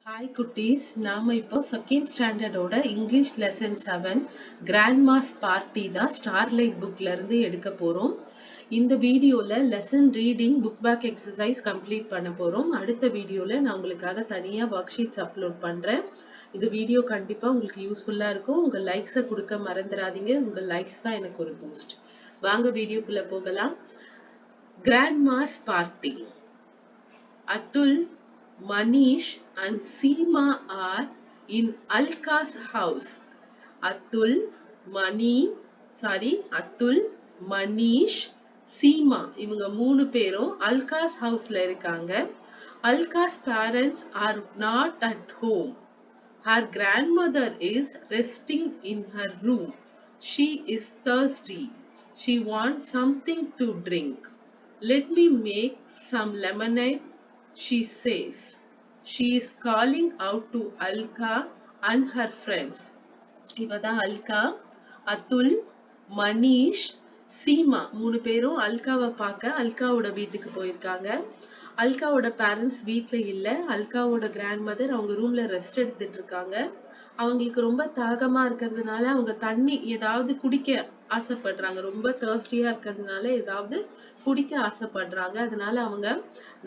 Hi குட்டீஸ், நாம இப்போ செகண்ட் ஸ்டாண்டர்டோட இங்கிலீஷ் லெசன் 7 கிராண்ட்மாஸ் பார்ட்டி தான் ஸ்டார்லைட் புக்ல இருந்து எடுக்க போறோம். இந்த வீடியோல lesson reading book back exercise complete பண்ண போறோம். அடுத்த வீடியோல நான் உங்களுக்காக தனியா ஒர்க் ஷீட்ஸ் அப்லோட் பண்றேன். இந்த வீடியோ கண்டிப்பா உங்களுக்கு யூஸ்ஃபுல்லா இருக்கும். உங்க லைக்ஸை கொடுக்க மறந்துடாதீங்க. உங்க லைக்ஸ் தான் எனக்கு ஒரு பூஸ்ட். வாங்க வீடியோக்குள்ள போகலாம். Grandma's party. Atul, Manish and Seema are in Alka's house. Atul, Atul, Manish, Seema இவங்க மூணு பேரும் அல்காஸ் ஹவுஸ்ல இருக்காங்க. Alukkas parents are not at home. Her grandmother is resting in her room. She is thirsty. She wants something to drink. Let me make some lemonade, she says. She is calling out to Alka and her friends. இவதான் அல்கா, அதுல், மனிஷ், சீமா மூணு பேரும் அல்காவை பார்க்க அல்காவோட வீட்டுக்கு போயிருக்காங்க. அல்காவோட parents வீட்ல இல்ல. அல்காவோட grand mother அவங்க ரூம்ல ரெஸ்ட் எடுத்துட்டு இருக்காங்க. அவங்களுக்கு ரொம்ப தாகமா இருக்கிறதுனால அவங்க தண்ணி ஏதாவது குடிக்க ஆசைப்படுறாங்க. ரொம்ப தர்ஸ்டியா இருக்கிறதுனால ஏதாவது குடிக்க ஆசைப்படுறாங்க. அதனால அவங்க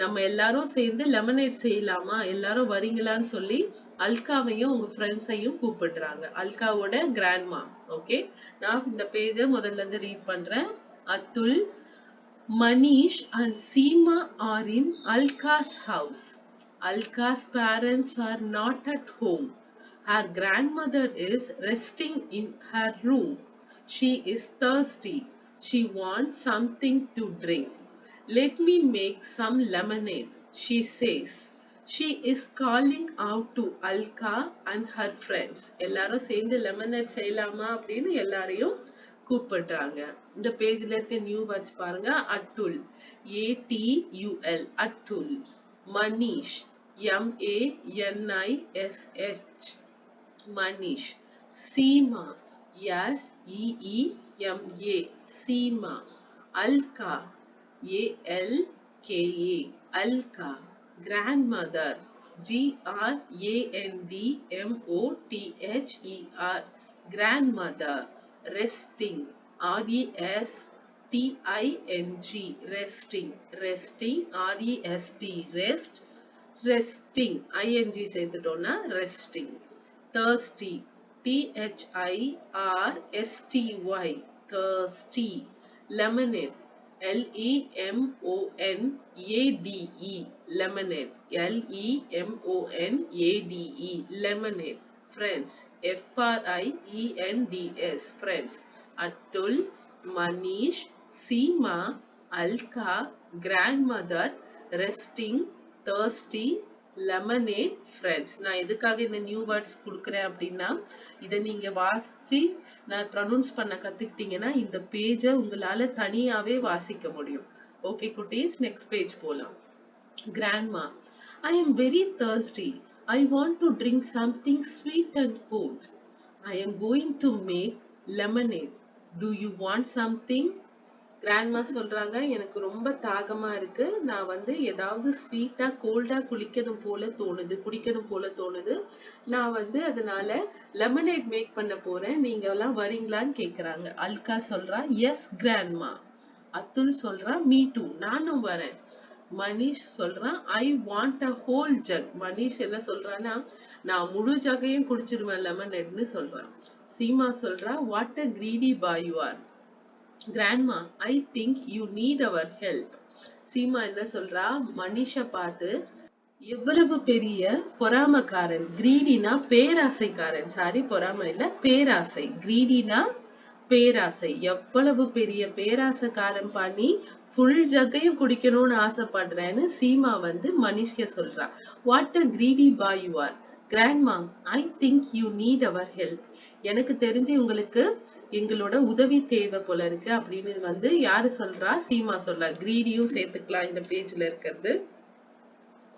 நம்ம எல்லாரும் சேர்ந்து லெமனேட் செய்யலாமா, எல்லாரும் வரீங்களான்னு சொல்லி அல்காவையும் உங்க ஃப்ரெண்ட்ஸையும் கூப்பிடுறாங்க. அல்காவோட கிராண்ட்மா. ஓகே, நான் இந்த பேஜை முதல்ல இருந்து ரீட் பண்றேன். Atul, Manish and Seema are in Alka's house. Alka's parents are not at home. Her grandmother is resting in her room. She is thirsty. She wants something to drink. Let me make some lemonade, she says. She is calling out to Alka and her friends. எல்லாரும் சேர்ந்து lemonade செய்யலாமா அப்படின்னு எல்லாரையும் கூப்பிடுறாங்க. இந்த பேஜ்ல இருக்க new words பாருங்க. Atul, ATUL, Atul. Manish, MANISH, Manish. Seema, SEEMA, Seema. Alka, ALKA, Alka. Grandmother, GRANDMOTHER, grandmother. Resting, RESTING, resting, resting, REST, rest, resting, ING சேர்த்துட்டோம்னா resting. Thirsty, THIRSTY, thirsty. Lemonade, LEMONADE, lemonade, LEMONADE, lemonade. Friends, FRIENDS, friends. Atul, Manish, Seema, Alka, grandmother, resting, thirsty, lemonade, friends. நான் எதுக்காக இந்த new words கொடுக்குறேன் அப்படின்னா, இதை நீங்க வாசிச்சு நான் pronounce பண்ண கத்துக்கிட்டீங்கன்னா இந்த பேஜை உங்களால தனியாவே வாசிக்க முடியும். ஓகே குட்டீஸ், நெக்ஸ்ட் பேஜ் போலாம். Grandma, I am very thirsty. I want to drink something sweet and cold. I am going to make lemonade. Do you want something? Grandma சொல்றாங்க, எனக்கு ரொம்ப தாகமா இருக்கு. நான் ஏதாவது ஸ்வீட்டா கோல்டா குடிக்கணும் போல தோணுது. நான் அதனால லெமனேட் மேக் பண்ண போறேன். நீங்க எல்லாம் வரீங்களான்னு கேக்குறாங்க. அல்கா சொல்றா, எஸ் கிராண்ட்மா. அதுல் சொல்றா, மீ டூ, நானும் வரேன். மனிஷ் சொல்றான், I want a whole jug. Manish என்ன சொல்றான்னா, நான் முழு ஜகையும் குடிச்சிருவேன் லெமனேட்னு சொல்றான். சீமா சொல்றா, what a greedy boy you R. Grandma, I think you need our help. Seema என்ன சொல்றா, மனிஷை பார்த்து, எவ்வளவு பெரிய பொறாமக்காரன். கிரீடினா பேராசைக்காரன். சாரி, பொறாம இல்ல, பேராசை. கிரீடினா பேராசை. எவ்வளவு பெரிய பேராசைக்காரன் பண்ணி ஃபுல் ஜக்கையும் குடிக்கணும்னு ஆசைப்படுறேன்னு சீமா மனிஷ்க சொல்றா. What a greedy boy you are. Grandma, I think you need our help. எனக்கு தெரிஞ்சு உங்களுக்கு எங்களோட உதவி தேவை போல இருக்கு அப்படின்னு யாரு சொல்றா, சீமா சொல்றா. கிரீடியும் சேர்த்துக்கலாம் இந்த பேஜ்ல இருக்கிறது.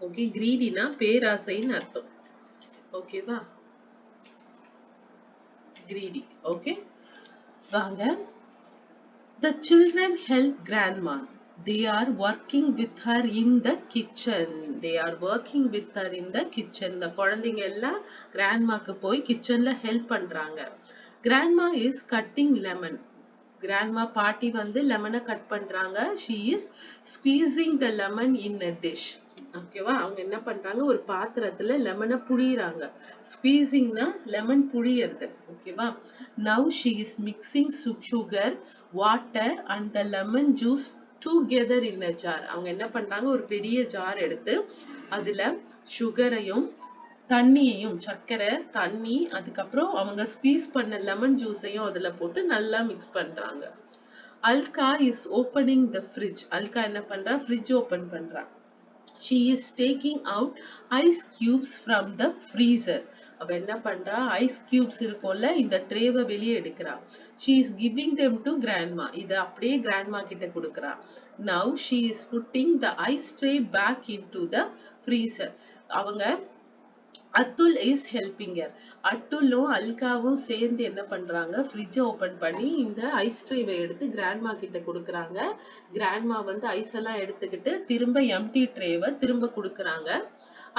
ஓகே, கிரீடினா பேராசைன்னு அர்த்தம். ஓகேவா, கிரீடி. ஓகே, வாங்க. The children help grandma. They are working with her in the kitchen. They are working with her in the kitchen. The குழந்தைங்க எல்லாம் grandmaக்கு போய் kitchenல help பண்றாங்க. Grandma is cutting lemon. Grandma பாட்டி வந்து லெமனை கட் பண்றாங்க. She is squeezing the lemon in a dish. ஓகேவா? அவங்க என்ன பண்றாங்க? ஒரு பாத்திரத்துல லெமனை புழியறாங்க. ஸ்குவீசிங்னா லெமன் புழியறது. ஓகேவா? Now she is mixing sugar, water and the lemon juice together in a jar. அவங்க என்ன பண்றாங்க? ஒரு பெரிய ஜார் எடுத்து அதுல சுகரையும் தண்ணியையும் சர்க்கரை தண்ணி அதுக்கப்புறம் அவங்க ஸ்குவீஸ் பண்ண லெமன் ஜூஸையும் அதுல போட்டு நல்லா மிக்ஸ் பண்றாங்க. Alka is opening the fridge. Alka என்ன பண்றா? ஃப்ரிட்ஜ் ஓபன் பண்றா. She is taking out ice cubes from the freezer. அவ என்ன பண்றா? ஐஸ் கியூப்ஸ் இருக்கும்ல இந்த ட்ரேவை வெளியே எடுக்கிறா. She is giving them to grandma. இத அப்படியே grandma கிட்ட கொடுக்கறா. Now she is putting the ice tray back into the freezer. அவங்க அத்துல் இஸ் ஹெல்பிங் ஹர். அத்துலும் அல்காவும் சேர்ந்து என்ன பண்றாங்க? ஃப்ரிட்ஜ் ஓபன் பண்ணி இந்த ஐஸ் ட்ரேவை எடுத்து கிராண்ட்மா கிட்ட கொடுக்கறாங்க. கிராண்ட்மா வந்து ஐஸ் எல்லாம் எடுத்துக்கிட்டு திரும்ப எம்டி ட்ரேவை திரும்ப கொடுக்கறாங்க.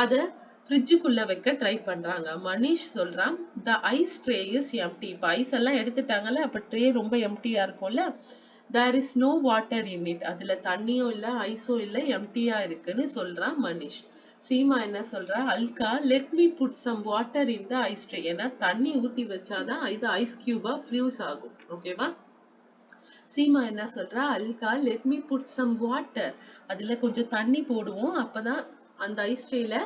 அத ஃப்ரிட்ஜுக்குள்ள வைக்க ட்ரை பண்றாங்க. மனிஷ் சொல்றான், the ice tray is empty. இப்ப ஐஸ் எல்லாம் எடுத்துட்டாங்கல்ல, அப்ப ட்ரே ரொம்ப எம்டியா இருக்கும்ல. There is no water in it. அதுல தண்ணியும் இல்ல ஐஸும் இல்ல, எம்டியா இருக்குன்னு சொல்றான் மனிஷ். சீமா என்ன சொல்றா? Alka let me put some water in the ice tray. ஏன்னா தண்ணி ஊத்தி வச்சாதான் இது ஐஸ் கியூபா ஃப்ரீஸ் ஆகும். ஓகேவா? சீமா என்ன சொல்றா? Alka let me put some water. அதுல கொஞ்சம் தண்ணி போடுவோம், அப்பதான் அந்த ஐஸ் ட்ரேல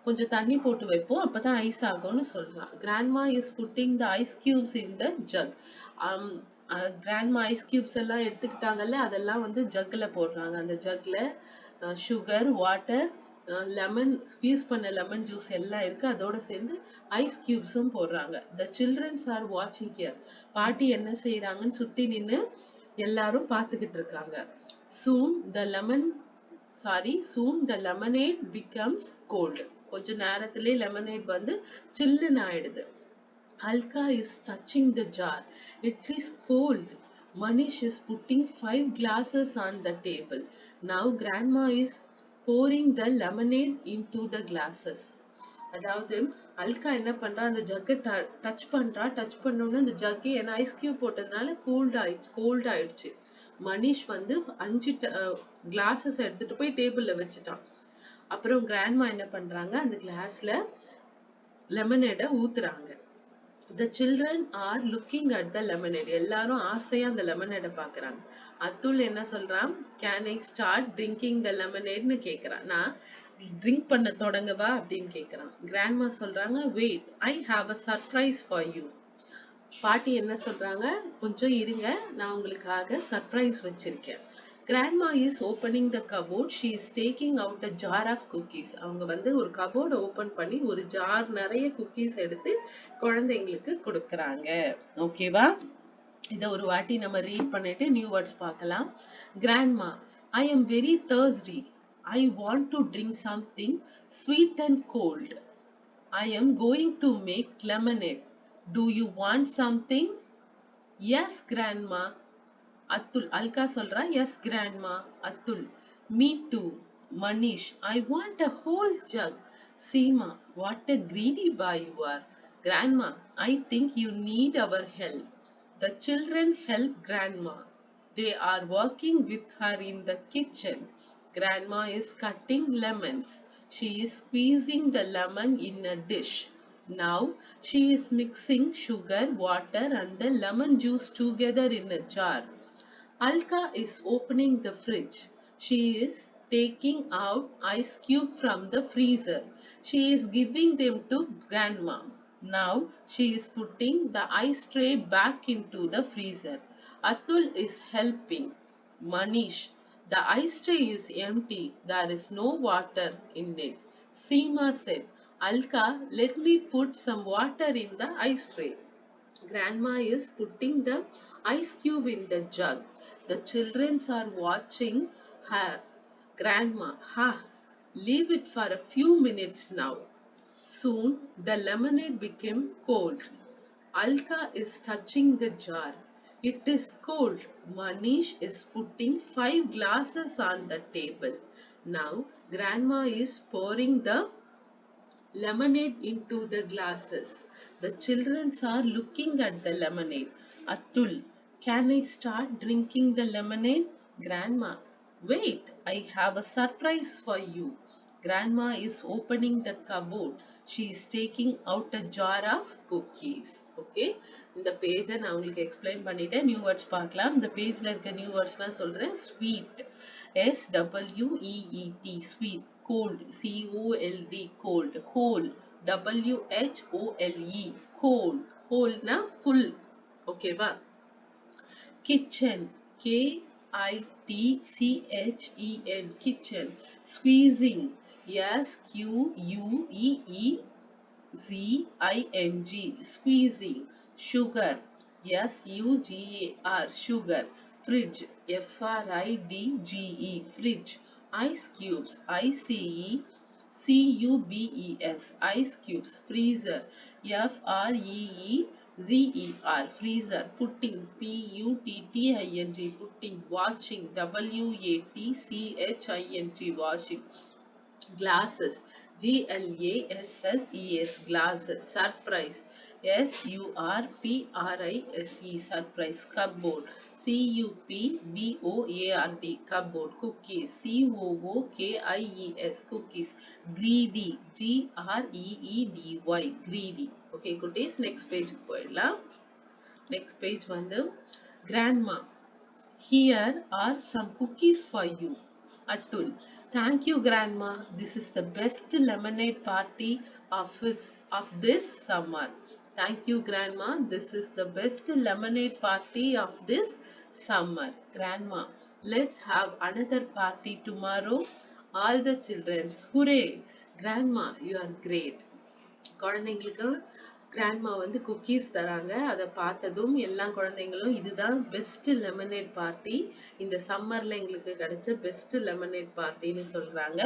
கொஞ்சம் தண்ணி போட்டு வைப்போம், அப்பதான் ஐஸ் ஆகும்னு சொல்றான். Grandma is putting the ice cubes in the jug. Grandma ice cubes எல்லாம் எடுத்துக்கிட்டாங்கல்ல, அதெல்லாம் வந்து ஜக்ல போடுறாங்க. அந்த ஜக்ல சுகர் வாட்டர் லெமன் ஸ்குவீஸ் பண்ண லெமன் ஜூஸ் எல்லாம் இருக்கு, அதோட சேர்ந்து ஐஸ் கியூப்ஸும் போடுறாங்க. த சில்ட்ரன்ஸ் ஆர் வாட்சிங் ஹியர். பாட்டி என்ன செய்யறாங்கன்னு சுத்தி நின்னு எல்லாரும் பார்த்துக்கிட்டு இருக்காங்க. சூன் த lemonade becomes cold. கொஞ்ச நேரத்திலே லெமனேட் வந்து சில்லுன்னு ஆயிடுது. Alka is touching the jar. It is cold. Manish is putting 5 glasses on the table. Now grandma is pouring the lemonade into the glasses. அதாவது அல்கா என்ன பண்றா? அந்த ஜக்கை டச் பண்றா. டச் பண்ணோம்னா அந்த ஜக்கே ஏன்னா ஐஸ் கியூப் போட்டதுனால கோல்ட் ஆயிடுச்சு. மனிஷ் வந்து 5 கிளாஸஸ் எடுத்துட்டு போய் டேபிள்ல வச்சுட்டான். அப்புறம் கிராண்ட்மா என்ன பண்றாங்க? அந்த கிளாஸ்ல லெமனேட ஊத்துறாங்க. The children are looking at the lemonade. எல்லாரும் ஆசையா அந்த lemonade பாக்குறாங்க. அத்துல் என்ன சொல்றான்? Can I start drinking the lemonade ன்னு கேக்குறான். நான் ட்ரிங்க் பண்ண தொடங்கவா அப்படின்னு கேக்குறான். கிராண்ட்மா சொல்றாங்க, wait, I have a surprise for you. பாட்டி என்ன சொல்றாங்க? கொஞ்சம் இருங்க, நான் உங்களுக்காக சர்ப்ரைஸ் வச்சிருக்கேன். Grandma is opening the cupboard. She is taking out a jar of cookies. அவங்க வந்து ஒரு கபோர்ட் ஓபன் பண்ணி ஒரு ஜார் நிறைய குக்கீஸ் எடுத்து குழந்தைங்களுக்கு கொடுக்கறாங்க. ஓகேவா? இத ஒரு வாட்டி நம்ம ரீட் பண்ணிட்டு நியூ வேர்ட்ஸ் பார்க்கலாம். Grandma, I am very thirsty. I want to drink something sweet and cold. I am going to make lemonade. Do you want something? Yes, Grandma. Atul. Alka சொல்றா, yes, Grandma. Atul, me too. Manish, I want a whole jug. Seema, what a greedy boy you are. Grandma, I think you need our help. The children help Grandma. They are working with her in the kitchen. Grandma is cutting lemons. She is squeezing the lemon in a dish. Now she is mixing sugar, water and the lemon juice together in a jar. Alka is opening the fridge. She is taking out ice cube from the freezer. She is giving them to Grandma. Now she is putting the ice tray back into the freezer. Atul is helping. Manish, the ice tray is empty. There is no water in it. Seema said, Alka, let me put some water in the ice tray. Grandma is putting the ice cube in the jug. The children are watching her. Grandma, leave it for a few minutes now. Soon the lemonade became cold. Alka is touching the jar. It is cold. Manish is putting 5 glasses on the table. Now, Grandma is pouring the lemonade into the glasses. The children are looking at the lemonade. Atul, can I start drinking the lemonade? Grandma, wait, I have a surprise for you. Grandma is opening the cupboard. She is taking out a jar of cookies. Okay, இந்த பேஜை நான் உங்களுக்கு explain பண்ணிட்டேன். New words பார்க்கலாம். இந்த பேஜ்ல இருக்க new வேர்ட்ஸ்லாம் சொல்றேன். Sweet, SWEET, sweet. Cold, COLD, cold. Whole, WHOLE, cold. Whole na full. Okay va? Kitchen, KITCHEN, kitchen. Squeezing, SQUEEZING, squeezing. Sugar, SUGAR, sugar. Fridge, FRIDGE, fridge. Ice cubes, ICECUBES, ice cubes. Freezer, FREEZER, freezer. Pudding, PUTTING, pudding. Watching, WATCHING, watching. Glasses, GLASSES, glasses. Surprise, SURPRISE, surprise. Cupboard, CUPBOARD, cupboard. Cookies, COOKIES, cookies. Greedy, GREEDY, greedy. Okay, goodies. Next page போயிடலாம். Next page வந்து grandma, here are some cookies for you. Atul, thank you grandma. This is the best lemonade party of this summer. Thank you grandma. This is the best lemonade party of this summer. Grandma, let's have another party tomorrow. All the children, hooray. Grandma, you are great. குழந்தைங்களுக்கு grandma வந்து cookies தராங்க. அதை பார்த்ததும் எல்லா குழந்தைங்களும் இதுதான் best lemonade party, இந்த சம்மர்ல எங்களுக்கு கிடைச்ச பெஸ்ட் லெமனேட் பார்ட்டின்னு சொல்றாங்க.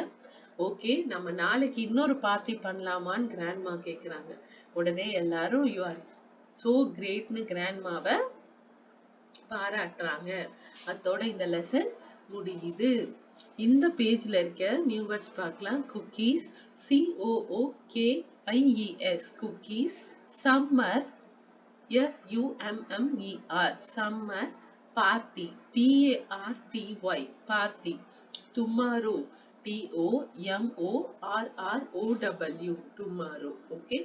ஓகே, நம்ம நாளைக்கு இன்னொரு பார்ட்டி பண்ணலாமான்னு கிராண்ட்மா கேக்குறாங்க. உடனே எல்லாரும் யூ ஆர் சோ கிரேட்னு கிராண்ட்மாவை பாராட்டுறாங்க. அதோட இந்த லெசன் முடியுது. இந்த பேஜ்ல இருக்க நியூ வேர்ட்ஸ் பார்க்கலாம். Cookies, COOKIES, cookies. Summer, SUMMER, summer. Party, PARTY, party. Tomorrow, TOMORROW, tomorrow. Okay,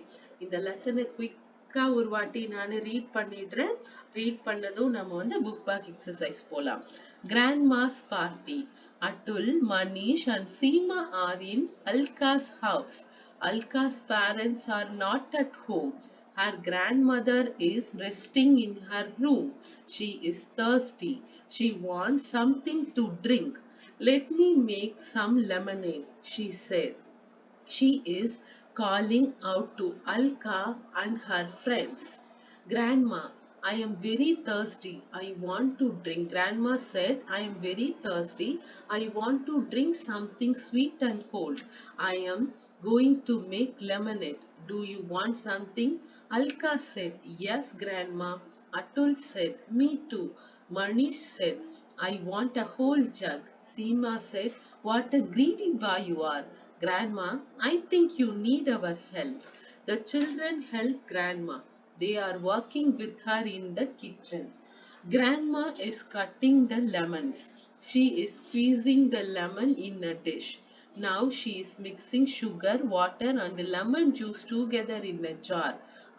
இந்த லெசனை குயிக்கா ஒரு வாட்டி நான் ரீட் பண்ணிடுறேன். ரீட் பண்ணதும் நம்ம வந்து புக் பேக் எக்ஸசைஸ் போலாம். Grandma's party. Atul, Manish and Seema are in Alka's house. Alka's parents are not at home. Her grandmother is resting in her room. She is thirsty. She wants something to drink. Let me make some lemonade, she said. She is calling out to Alka and her friends. Grandma, I am very thirsty. I want to drink. Grandma said, I am very thirsty. I want to drink something sweet and cold. I am going to make lemonade. Do you want something? Alka said, yes, Grandma. Atul said, me too. Manish said, I want a whole jug. Seema said, what a greedy boy you are. Grandma, I think you need our help. The children helped Grandma. They are working with her in the kitchen. Grandma is cutting the lemons. She is squeezing the lemon in a dish. Now she is mixing sugar, water and lemon juice together in a jar.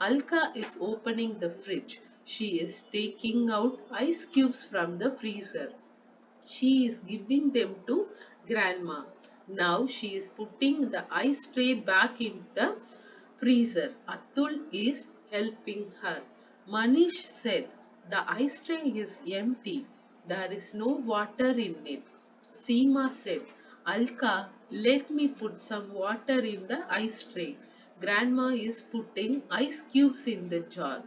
Alka is opening the fridge. She is taking out ice cubes from the freezer. She is giving them to Grandma. Now she is putting the ice tray back in the freezer. Atul is helping her. Manish said, the ice tray is empty. There is no water in it. Seema said, Alka, let me put some water in the ice tray. Grandma is putting ice cubes in the jar.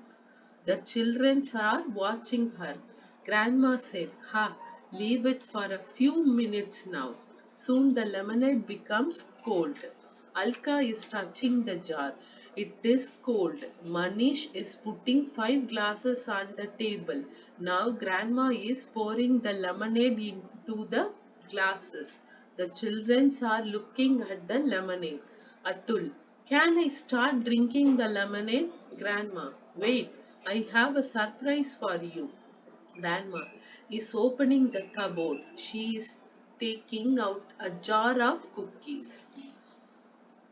The children are watching her. Grandma said, ha, leave it for a few minutes now. Soon the lemonade becomes cold. Alka is touching the jar. It is cold. Manish is putting 5 glasses on the table. Now grandma is pouring the lemonade into the glasses. The children are looking at the lemonade. Atul, can I start drinking the lemonade? Grandma, wait, I have a surprise for you. Grandma is opening the cupboard. She is taking out a jar of cookies.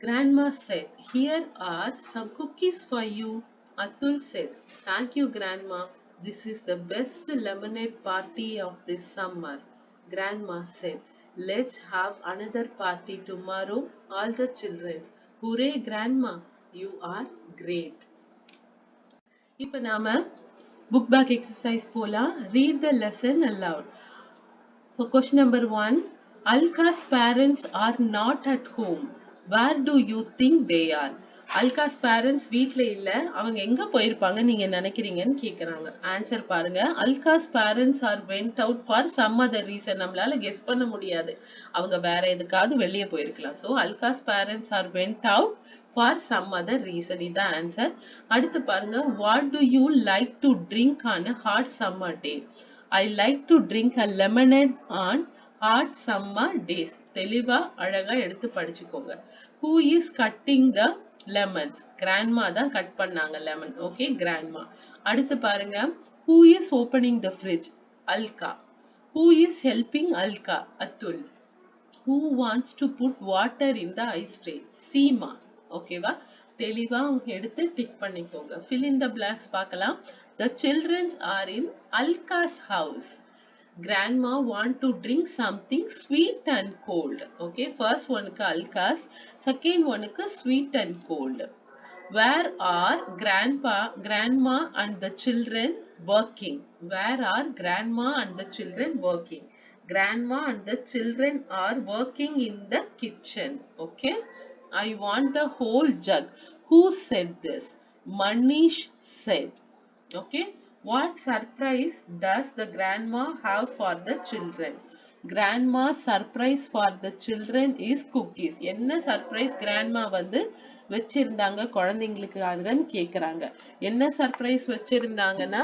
Grandma said, here are some cookies for you. Atul said, thank you, Grandma. This is the best lemonade party of this summer. Grandma said, let's have another party tomorrow. All the children. Hooray, Grandma. You are great. இப்போ நாம book back exercise போலாம். Read the lesson aloud. For question number 1, Alka's parents are not at home. Where do you think they are? Alka's parents வீட்ல இல்ல. அவங்க எங்க போயிருப்பாங்க நீங்க நினைக்கிறீங்கன்னு கேக்குறாங்க. ஆன்சர் பாருங்க. Alka's parents are went out for some other reason. நம்மளால guess பண்ண முடியாது. அவங்க வேற எதுக்காவது வெளிய போயிருக்கலாம். So Alka's parents are went out for some other reason. இதான் ஆன்சர். அடுத்து பாருங்க. What do you like to drink on a hot summer day? I like to drink a lemonade on hot summer days. தெளிவா அழகா எடுத்து படிச்சுக்கோங்க. Who is cutting the lemons? Grandma தான் cut பண்ணாங்க lemon. Okay, grandma. அடுத்து பாருங்க. Who is opening the fridge? Alka. Who is helping Alka? Atul. Who wants to put water in the ice tray? Seema. ஓகேவா? தெளிவா எடுத்து tick பண்ணிக்கோங்க. Fill in the blanks பார்க்கலாம். The children are in Alka's house. Grandma want to drink something sweet and cold. Okay, first one க்கு Alka's, second one க்கு sweet and cold. Where are grandma and the children working? Where are grandma and the children working? Grandma and the children are working in the kitchen. Okay, I want the whole jug. Who said this? Manish said. Okay, what surprise does the grandma have for the children? Grandma's surprise for the children is cookies. என்ன surprise grandma வந்து வச்சிருந்தாங்க குழந்தைங்களுக்காகன்னு கேக்குறாங்க. என்ன surprise வச்சிருந்தாங்கன்னா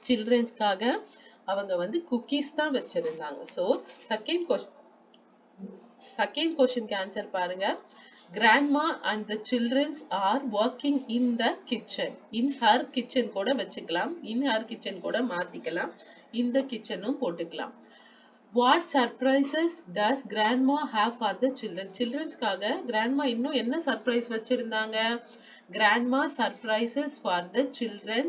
childrensக்காக அவங்க வந்து cookies தான் வச்சிருந்தாங்க. So second question க்கு answer பாருங்க. Grandma and the children are working in the kitchen. In her kitchen கூட வச்சுக்கலாம். In her kitchen கூட மாத்திக்கலாம். In the kitchen போட்டுக்கலாம். What surprises does grandma have for the children? Childrensக்காக grandma இன்னும் என்ன surprise வச்சிருந்தாங்க? Grandma surprises for the children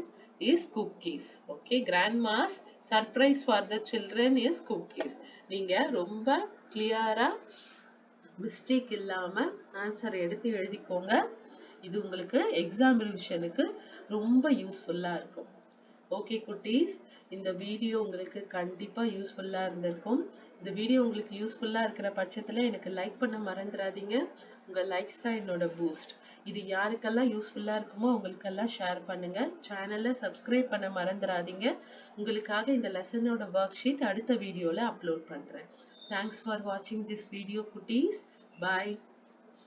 is cookies. Okay, grandma's surprise for the children is cookies. நீங்க ரொம்ப clear-ஆ mistake இல்லாம answer எடுத்து எழுதிக்கோங்க. இது உங்களுக்கு எக்ஸாம் ரிவிஷனுக்கு ரொம்ப யூஸ்ஃபுல்லா இருக்கும். ஓகே குட்டீஸ், இந்த வீடியோ உங்களுக்கு கண்டிப்பா யூஸ்ஃபுல்லா இருந்திருக்கும். இந்த வீடியோ உங்களுக்கு யூஸ்ஃபுல்லா இருக்கிற பட்சத்துல எனக்கு லைக் பண்ண மறந்துடாதீங்க. உங்க லைக்ஸ் தான் என்னோட பூஸ்ட். இது யாருக்கெல்லாம் யூஸ்ஃபுல்லா இருக்குமோ அவங்களுக்கெல்லாம் ஷேர் பண்ணுங்க. சேனலை சப்ஸ்கிரைப் பண்ண மறந்துடாதீங்க. உங்களுக்காக இந்த லெசனோட ஒர்க் ஷீட் அடுத்த வீடியோல அப்லோட் பண்றேன். Thanks for watching this video, cuties. Bye.